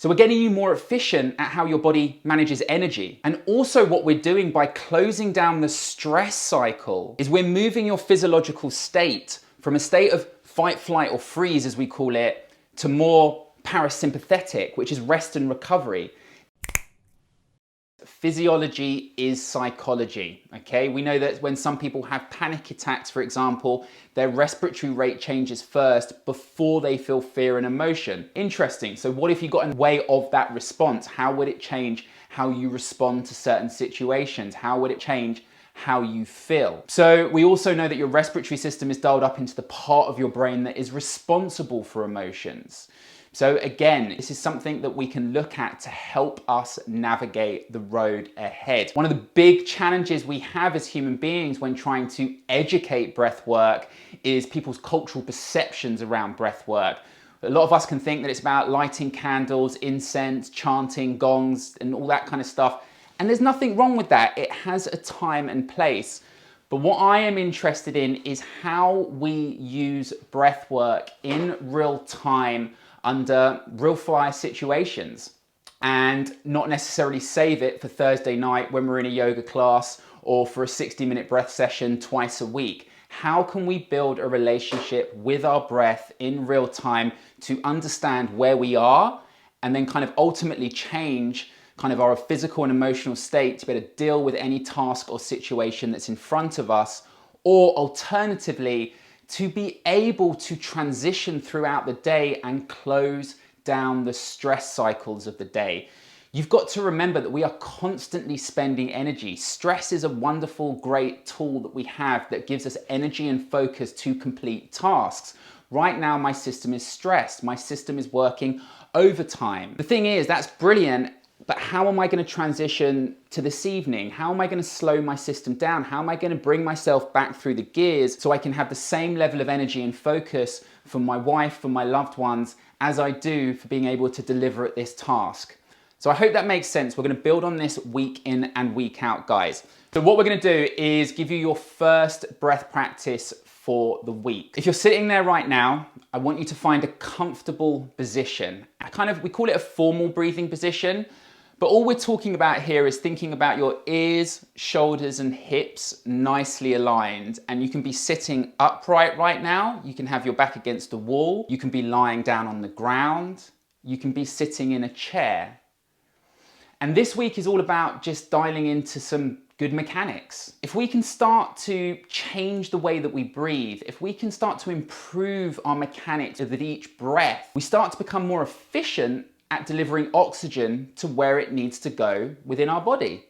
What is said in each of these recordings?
So we're getting you more efficient at how your body manages energy. And also what we're doing by closing down the stress cycle is we're moving your physiological state from a state of fight, flight, or freeze, as we call it, to more parasympathetic, which is rest and recovery. Physiology is psychology, okay? We know that when some people have panic attacks, for example, their respiratory rate changes first before they feel fear and emotion. Interesting. So what if you got in the way of that response? How would it change how you respond to certain situations? How would it change how you feel? So we also know that your respiratory system is dialed up into the part of your brain that is responsible for emotions. So again, this is something that we can look at to help us navigate the road ahead. One of the big challenges we have as human beings when trying to educate breath work is people's cultural perceptions around breath work. A lot of us can think that it's about lighting candles, incense, chanting, gongs, and all that kind of stuff. And there's nothing wrong with that. It has a time and place. But what I am interested in is how we use breath work in real time under real fire situations, and not necessarily save it for Thursday night when we're in a yoga class or for a 60-minute breath session twice a week. How can we build a relationship with our breath in real time to understand where we are and then kind of ultimately change kind of our physical and emotional state to be able to deal with any task or situation that's in front of us, or alternatively, to be able to transition throughout the day and close down the stress cycles of the day. You've got to remember that we are constantly spending energy. Stress is a wonderful, great tool that we have that gives us energy and focus to complete tasks. Right now, my system is stressed. My system is working overtime. The thing is, that's brilliant. But how am I going to transition to this evening? How am I going to slow my system down? How am I going to bring myself back through the gears so I can have the same level of energy and focus for my wife, for my loved ones, as I do for being able to deliver at this task? So I hope that makes sense. We're going to build on this week in and week out, guys. So what we're going to do is give you your first breath practice for the week. If you're sitting there right now, I want you to find a comfortable position. We call it a formal breathing position. But all we're talking about here is thinking about your ears, shoulders, and hips nicely aligned. And you can be sitting upright right now. You can have your back against the wall. You can be lying down on the ground. You can be sitting in a chair. And this week is all about just dialing into some good mechanics. If we can start to change the way that we breathe, if we can start to improve our mechanics with each breath, we start to become more efficient at delivering oxygen to where it needs to go within our body.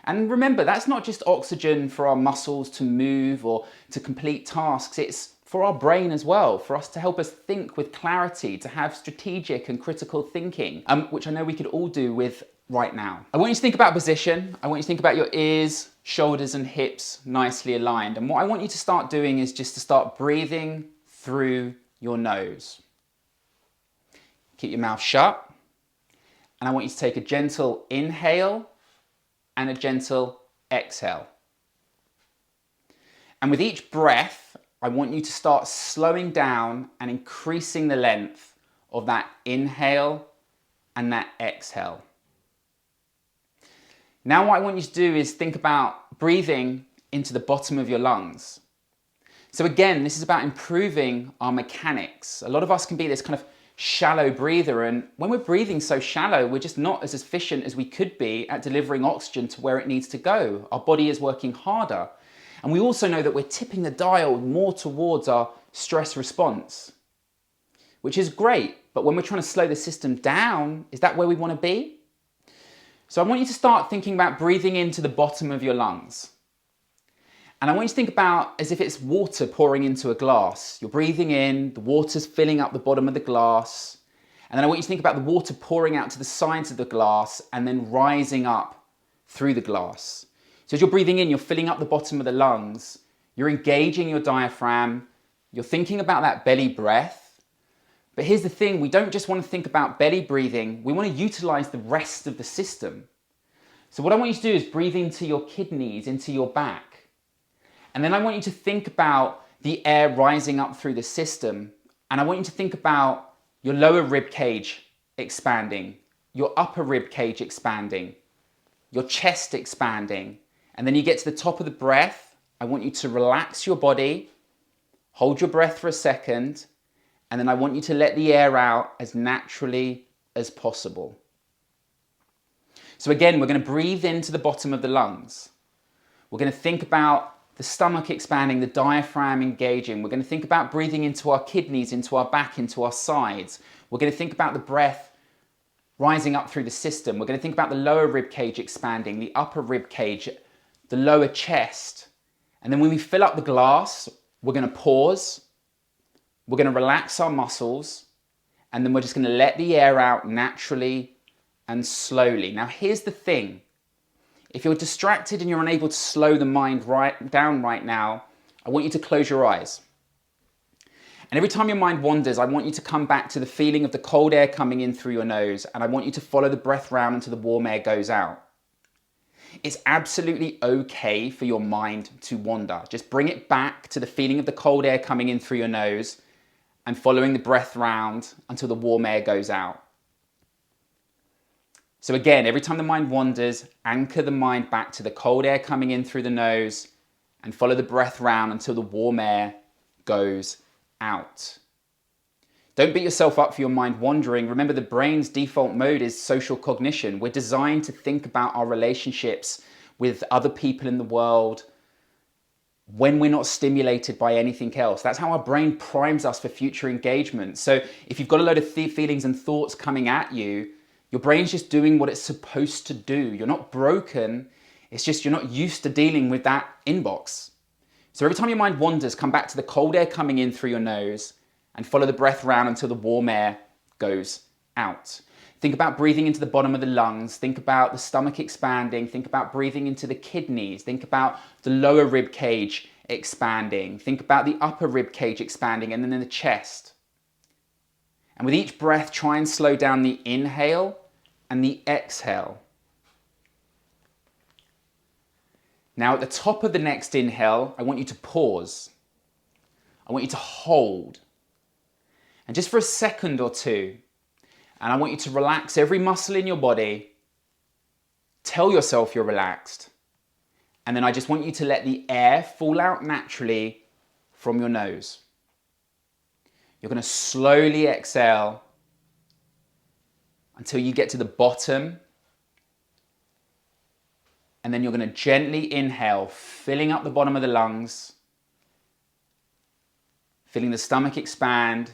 And remember, that's not just oxygen for our muscles to move or to complete tasks, it's for our brain as well, for us to help us think with clarity, to have strategic and critical thinking, which I know we could all do with right now. I want you to think about position. I want you to think about your ears, shoulders, and hips nicely aligned. And what I want you to start doing is just to start breathing through your nose. Keep your mouth shut. And I want you to take a gentle inhale and a gentle exhale. And with each breath, I want you to start slowing down and increasing the length of that inhale and that exhale. Now what I want you to do is think about breathing into the bottom of your lungs. So again, this is about improving our mechanics. A lot of us can be this kind of shallow breather, and when we're breathing so shallow, we're just not as efficient as we could be at delivering oxygen to where it needs to go. Our body is working harder. And we also know that we're tipping the dial more towards our stress response, which is great. But when we're trying to slow the system down, is that where we want to be? So I want you to start thinking about breathing into the bottom of your lungs. And I want you to think about as if it's water pouring into a glass. You're breathing in, the water's filling up the bottom of the glass. And then I want you to think about the water pouring out to the sides of the glass and then rising up through the glass. So as you're breathing in, you're filling up the bottom of the lungs. You're engaging your diaphragm. You're thinking about that belly breath. But here's the thing, we don't just want to think about belly breathing. We want to utilize the rest of the system. So what I want you to do is breathe into your kidneys, into your back. And then I want you to think about the air rising up through the system. And I want you to think about your lower rib cage expanding your upper rib cage expanding, your chest expanding, and then you get to the top of the breath. I want you to relax your body, hold your breath for a second, and then I want you to let the air out as naturally as possible. So again, we're going to breathe into the bottom of the lungs. We're going to think about the stomach expanding, the diaphragm engaging. We're going to think about breathing into our kidneys, into our back, into our sides. We're going to think about the breath rising up through the system. We're going to think about the lower rib cage expanding, the upper rib cage, the lower chest. And then when we fill up the glass, we're going to pause. We're going to relax our muscles. And then we're just going to let the air out naturally and slowly. Now, here's the thing. If you're distracted and you're unable to slow the mind down right now, I want you to close your eyes. And every time your mind wanders, I want you to come back to the feeling of the cold air coming in through your nose, and I want you to follow the breath round until the warm air goes out. It's absolutely okay for your mind to wander. Just bring it back to the feeling of the cold air coming in through your nose and following the breath round until the warm air goes out. So again, every time the mind wanders, anchor the mind back to the cold air coming in through the nose and follow the breath round until the warm air goes out. Don't beat yourself up for your mind wandering. Remember, the brain's default mode is social cognition. We're designed to think about our relationships with other people in the world when we're not stimulated by anything else. That's how our brain primes us for future engagement. So if you've got a load of feelings and thoughts coming at you, your brain's just doing what it's supposed to do. You're not broken. It's just you're not used to dealing with that inbox. So every time your mind wanders, come back to the cold air coming in through your nose and follow the breath round until the warm air goes out. Think about breathing into the bottom of the lungs. Think about the stomach expanding. Think about breathing into the kidneys. Think about the lower rib cage expanding. Think about the upper rib cage expanding, and then in the chest. And with each breath, try and slow down the inhale and the exhale. Now at the top of the next inhale, I want you to pause. I want you to hold. And just for a second or two, and I want you to relax every muscle in your body. Tell yourself you're relaxed. And then I just want you to let the air fall out naturally from your nose. You're going to slowly exhale until you get to the bottom. And then you're going to gently inhale, filling up the bottom of the lungs, feeling the stomach expand.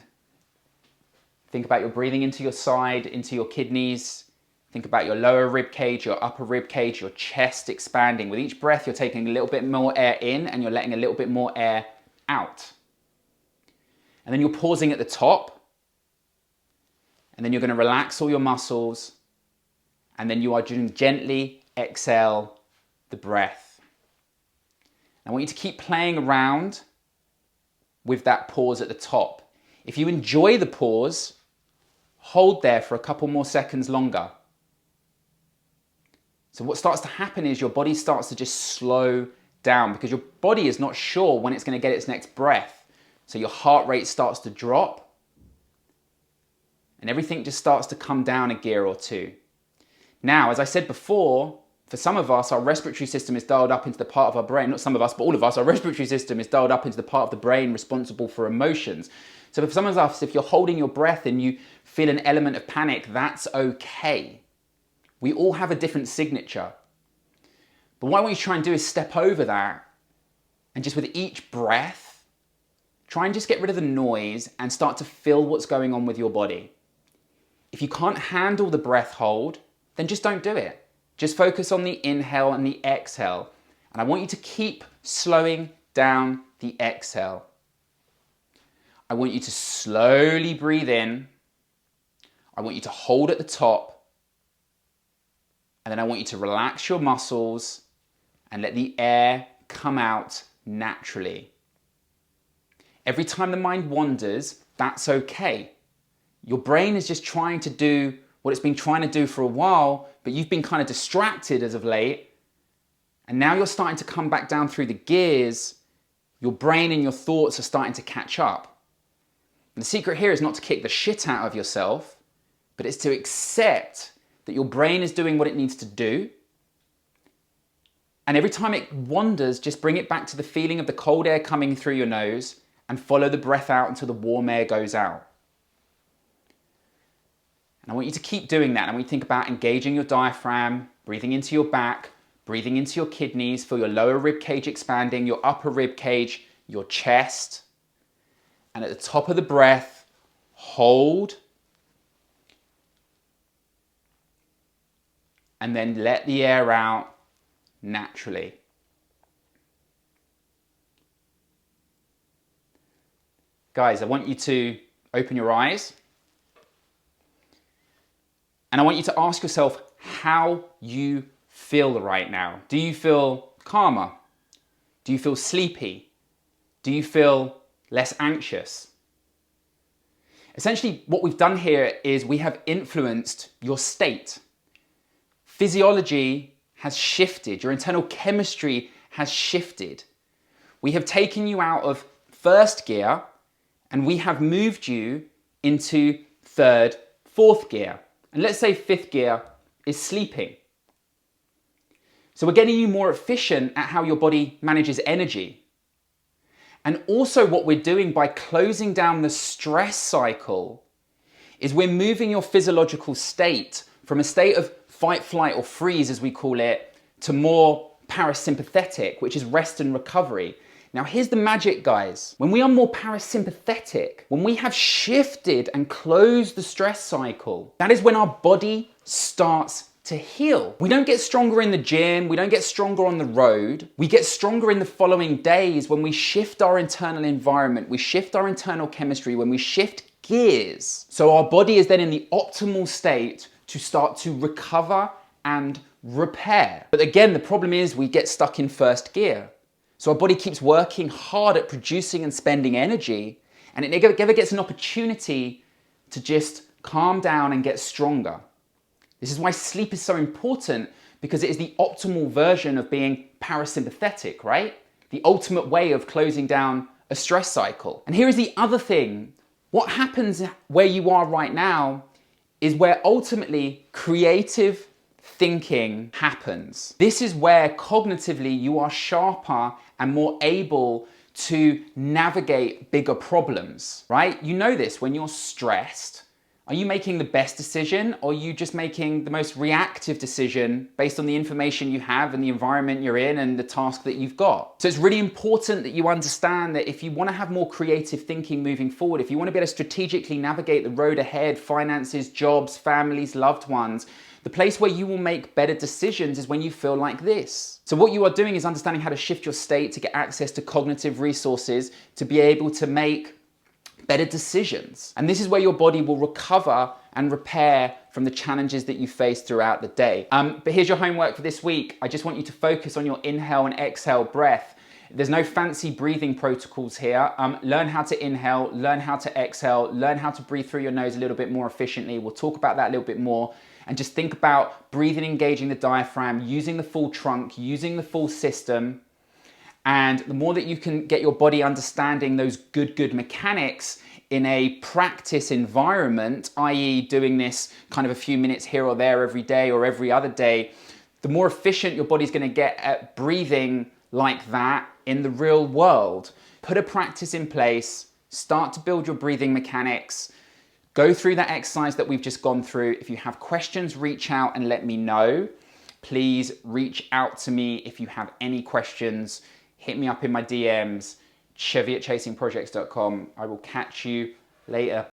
Think about your breathing into your side, into your kidneys. Think about your lower rib cage, your upper rib cage, your chest expanding. With each breath, you're taking a little bit more air in and you're letting a little bit more air out. And then you're pausing at the top. And then you're going to relax all your muscles. And then you are going to gently exhale the breath. I want you to keep playing around with that pause at the top. If you enjoy the pause, hold there for a couple more seconds longer. So what starts to happen is your body starts to just slow down because your body is not sure when it's going to get its next breath. So your heart rate starts to drop and everything just starts to come down a gear or two. Now, as I said before, for some of us, our respiratory system is dialed up into the part of our brain, not some of us, but all of us, our respiratory system is dialed up into the part of the brain responsible for emotions. So for some of us, if you're holding your breath and you feel an element of panic, that's okay. We all have a different signature. But what I want you to try and do is step over that and just with each breath, try and just get rid of the noise and start to feel what's going on with your body. If you can't handle the breath hold, then just don't do it. Just focus on the inhale and the exhale. And I want you to keep slowing down the exhale. I want you to slowly breathe in. I want you to hold at the top. And then I want you to relax your muscles and let the air come out naturally. Every time the mind wanders, that's okay. Your brain is just trying to do what it's been trying to do for a while, but you've been kind of distracted as of late. And now you're starting to come back down through the gears. Your brain and your thoughts are starting to catch up. And the secret here is not to kick the shit out of yourself, but it's to accept that your brain is doing what it needs to do. And every time it wanders, just bring it back to the feeling of the cold air coming through your nose and follow the breath out until the warm air goes out. And I want you to keep doing that. And when you think about engaging your diaphragm, breathing into your back, breathing into your kidneys, feel your lower rib cage expanding, your upper rib cage, your chest. And at the top of the breath, hold. And then let the air out naturally. Guys, I want you to open your eyes. And I want you to ask yourself how you feel right now. Do you feel calmer? Do you feel sleepy? Do you feel less anxious? Essentially, what we've done here is we have influenced your state. Physiology has shifted. Your internal chemistry has shifted. We have taken you out of first gear and we have moved you into third, fourth gear. And let's say fifth gear is sleeping. So we're getting you more efficient at how your body manages energy. And also what we're doing by closing down the stress cycle is we're moving your physiological state from a state of fight, flight, or freeze, as we call it, to more parasympathetic, which is rest and recovery. Now here's the magic, guys. When we are more parasympathetic, when we have shifted and closed the stress cycle, that is when our body starts to heal. We don't get stronger in the gym, we don't get stronger on the road. We get stronger in the following days when we shift our internal environment, we shift our internal chemistry, when we shift gears. So our body is then in the optimal state to start to recover and repair. But again, the problem is we get stuck in first gear. So our body keeps working hard at producing and spending energy, and it never gets an opportunity to just calm down and get stronger. This is why sleep is so important, because it is the optimal version of being parasympathetic, right? The ultimate way of closing down a stress cycle. And here is the other thing. What happens where you are right now is where ultimately creative thinking happens. This is where cognitively you are sharper and more able to navigate bigger problems, right? You know this, when you're stressed, are you making the best decision, or are you just making the most reactive decision based on the information you have and the environment you're in and the task that you've got? So it's really important that you understand that if you want to have more creative thinking moving forward, if you want to be able to strategically navigate the road ahead, finances, jobs, families, loved ones, the place where you will make better decisions is when you feel like this. So what you are doing is understanding how to shift your state to get access to cognitive resources to be able to make better decisions. And this is where your body will recover and repair from the challenges that you face throughout the day. But here's your homework for this week. I just want you to focus on your inhale and exhale breath. There's no fancy breathing protocols here. Learn how to inhale, learn how to exhale, learn how to breathe through your nose a little bit more efficiently. We'll talk about that a little bit more. And just think about breathing, engaging the diaphragm, using the full trunk, using the full system. And the more that you can get your body understanding those good mechanics in a practice environment, i.e. doing this kind of a few minutes here or there every day or every other day, the more efficient your body's going to get at breathing like that in the real world. Put a practice in place, start to build your breathing mechanics, go through that exercise that we've just gone through. If you have questions, reach out and let me know. Please reach out to me if you have any questions. Hit me up in my DMs, chevy@chasingprojects.com. I will catch you later.